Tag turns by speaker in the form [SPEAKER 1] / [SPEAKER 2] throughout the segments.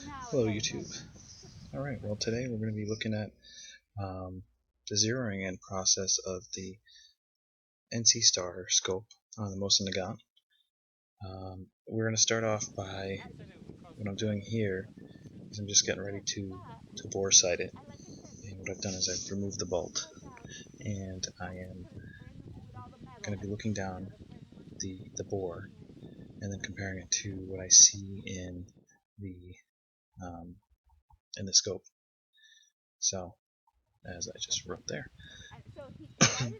[SPEAKER 1] Hello YouTube. Alright, well today we're going to be looking at the zeroing in process of the NC Star scope on the Mosin Nagant. We're going to start off by, what I'm doing here is I'm just getting ready to bore sight it. And what I've done is I've removed the bolt, and I am going to be looking down the bore and then comparing it to what I see in the scope. So, as I just wrote there.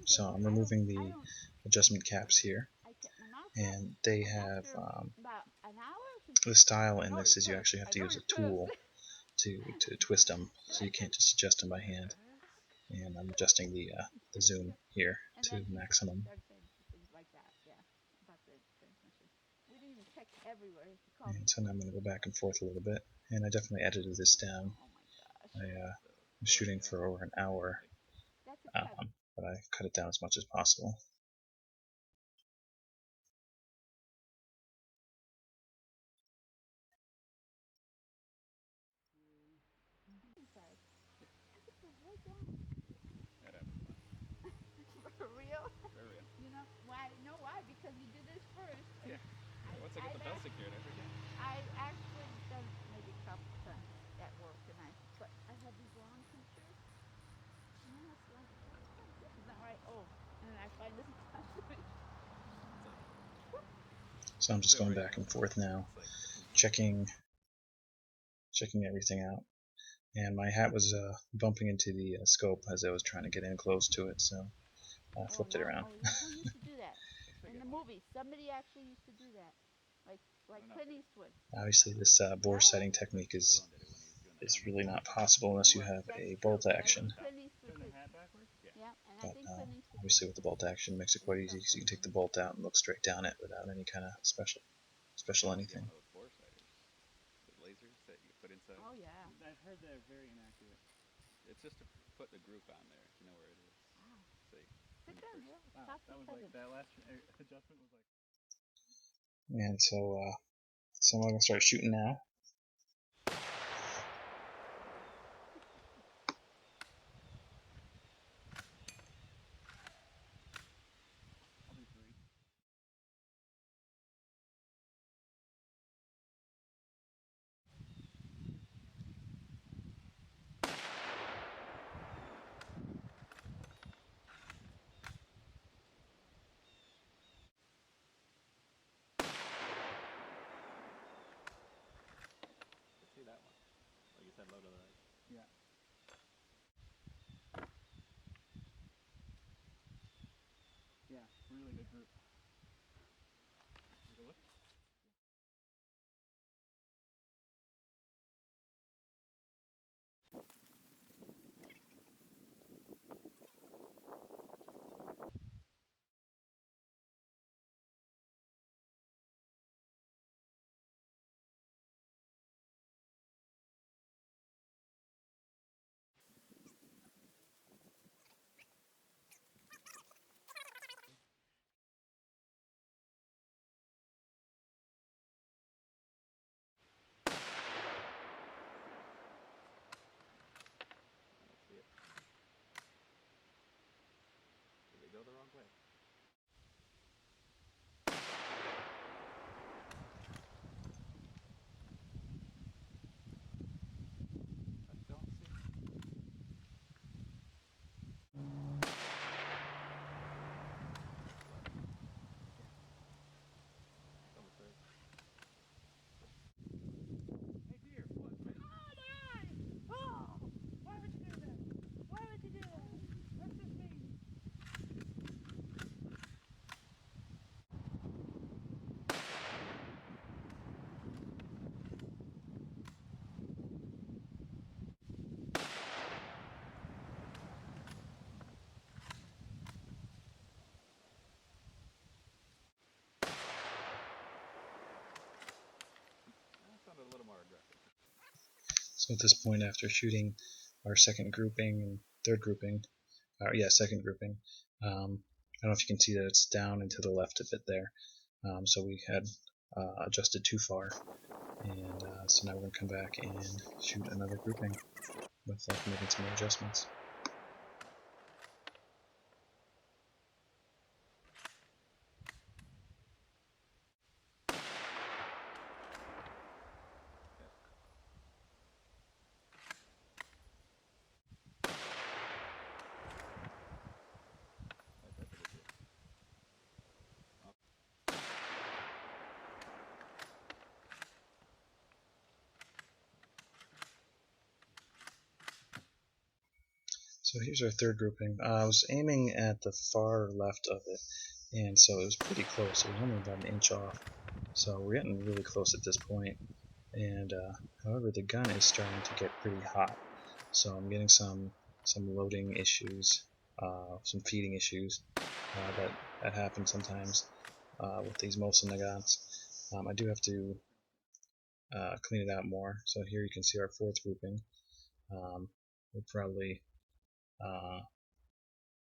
[SPEAKER 1] So I'm removing the adjustment caps here, and they have the style in this is you actually have to use a tool to twist them, so you can't just adjust them by hand. And I'm adjusting the zoom here to maximum. And so now I'm going to go back and forth a little bit, and I definitely edited this down. I'm shooting for over an hour, but I cut it down as much as possible.
[SPEAKER 2] For real? For real. You know why? You know why? Because you did this first. Yeah. Once I get the belt secured, I forget. I actually done maybe a couple times at work, and I have these long pictures. And then it's like, this is not right. Oh, and I find this is not right.
[SPEAKER 1] So I'm just going back and forth now, checking everything out. And my hat was bumping into the scope as I was trying to get in close to it, so I flipped it around.
[SPEAKER 2] Who used to do that? In the movies, somebody actually used to do that, like Clint Eastwood.
[SPEAKER 1] Obviously, this bore setting technique is really not possible unless you have a bolt action. But obviously, with the bolt action, it makes it quite easy because you can take the bolt out and look straight down it without any kind of special anything.
[SPEAKER 3] Lasers that you put inside.
[SPEAKER 2] Oh yeah.
[SPEAKER 3] I've heard they're very inaccurate. It's just to put the group on there, if you know where it is.
[SPEAKER 2] Wow.
[SPEAKER 3] See.
[SPEAKER 2] Good done, yeah.
[SPEAKER 3] Wow, that was like that last adjustment was like.
[SPEAKER 1] And so I'm gonna start shooting now.
[SPEAKER 3] See that one? Like you said, low to the right. Yeah. Yeah, really good group. Take a look. Did they go the wrong way? I don't see. Hey dear, what? Oh my eye! Oh! Why would you do that? Why would you do that? What's this mean? That sounded a little more aggressive.
[SPEAKER 1] So at this point, after shooting our second grouping and third grouping, second grouping, I don't know if you can see that it's down and to the left a bit there. So we had adjusted too far, and So now we're going to come back and shoot another grouping with making some more adjustments. So here's our third grouping. I was aiming at the far left of it, and so it was pretty close. It was only about an inch off. So we're getting really close at this point. And however, the gun is starting to get pretty hot. So I'm getting some loading issues, some feeding issues that happen sometimes with these Mosin Nagants. I do have to clean it out more. So here you can see our fourth grouping. We're probably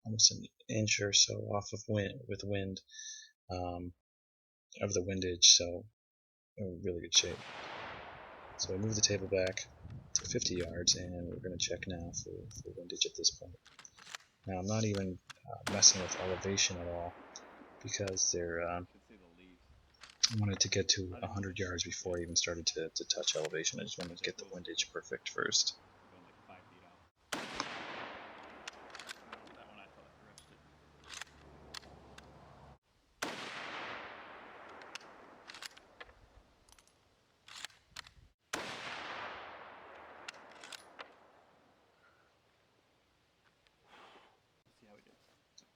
[SPEAKER 1] almost an inch or so off of wind of the windage, so we're in really good shape. So I move the table back to 50 yards, and we're going to check now for windage at this point. Now I'm not even messing with elevation at all because I wanted to get to 100 yards before I even started to touch elevation. I just wanted to get the windage perfect first.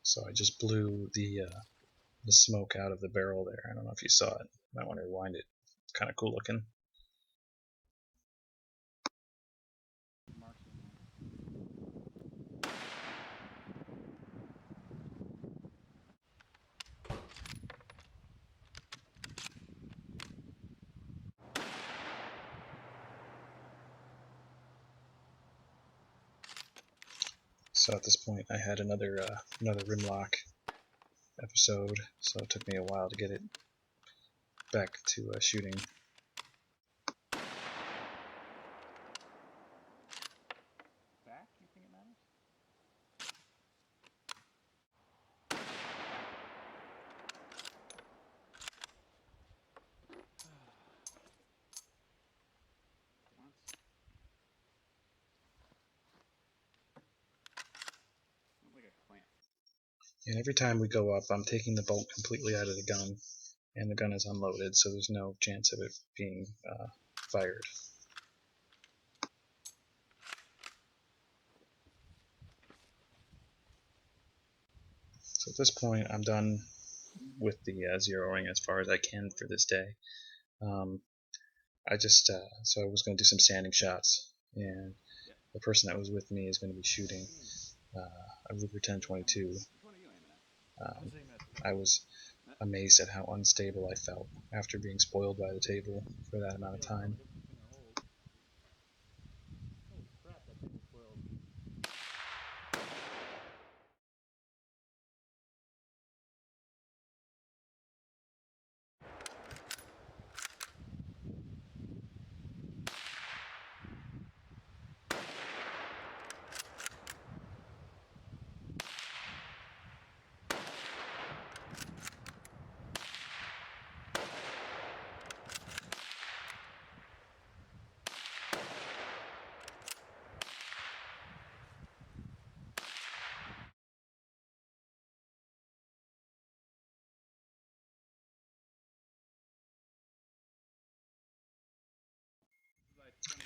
[SPEAKER 1] So I just blew the smoke out of the barrel there. I don't know if you saw it. Might want to rewind it. It's kind of cool looking. So at this point, I had another rim lock episode, so it took me a while to get it back to shooting.
[SPEAKER 3] Back? You think it matters?
[SPEAKER 1] And every time we go up, I'm taking the bolt completely out of the gun, and the gun is unloaded, so there's no chance of it being fired. So at this point, I'm done with the zeroing as far as I can for this day. I just so I was going to do some standing shots, and the person that was with me is going to be shooting a Ruger 1022. I was amazed at how unstable I felt after being spoiled by the table for that amount of time.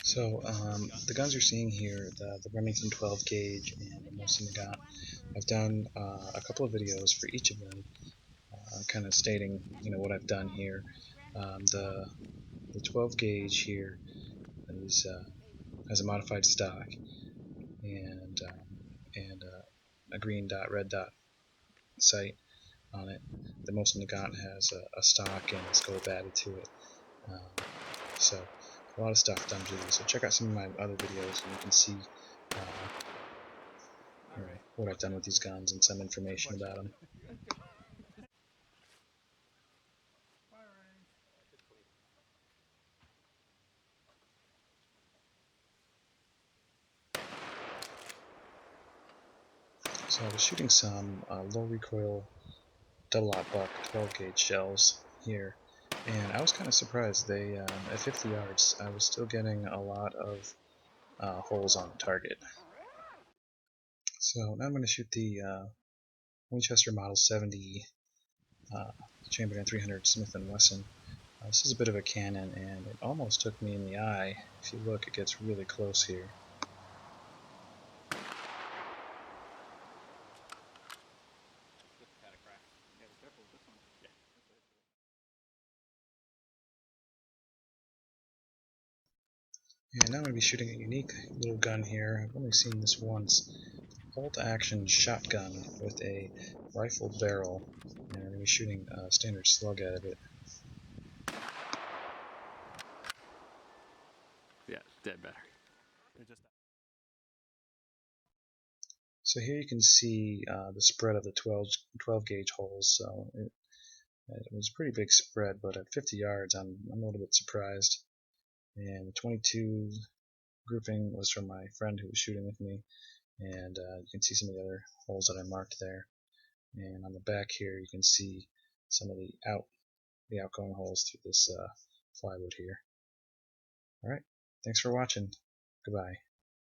[SPEAKER 1] So the guns you're seeing here, the Remington 12 gauge and the Mosin Nagant, I've done a couple of videos for each of them, kind of stating what I've done here. The 12 gauge here is has a modified stock and a green dot, red dot sight on it. The Mosin Nagant has a stock and a scope added to it. So a lot of stuff done to these. So check out some of my other videos and you can see what I've done with these guns and some information about them. So I was shooting some low recoil double-aught buck 12 gauge shells here, and I was kind of surprised. They at 50 yards, I was still getting a lot of holes on target. So now I'm going to shoot the Winchester Model 70 chambered in 300 Smith & Wesson. This is a bit of a cannon, and it almost took me in the eye. If you look, it gets really close here. And now I'm going to be shooting a unique little gun here. I've only seen this once. Bolt-action shotgun with a rifle barrel, and we're going to be shooting a standard slug out of it.
[SPEAKER 4] Yeah, dead battery.
[SPEAKER 1] So here you can see the spread of the 12 gauge holes. So it was a pretty big spread, but at 50 yards, I'm a little bit surprised. And the 22 grouping was from my friend who was shooting with me, and you can see some of the other holes that I marked there. And on the back here, you can see some of the outgoing holes through this plywood here. All right, thanks for watching. Goodbye.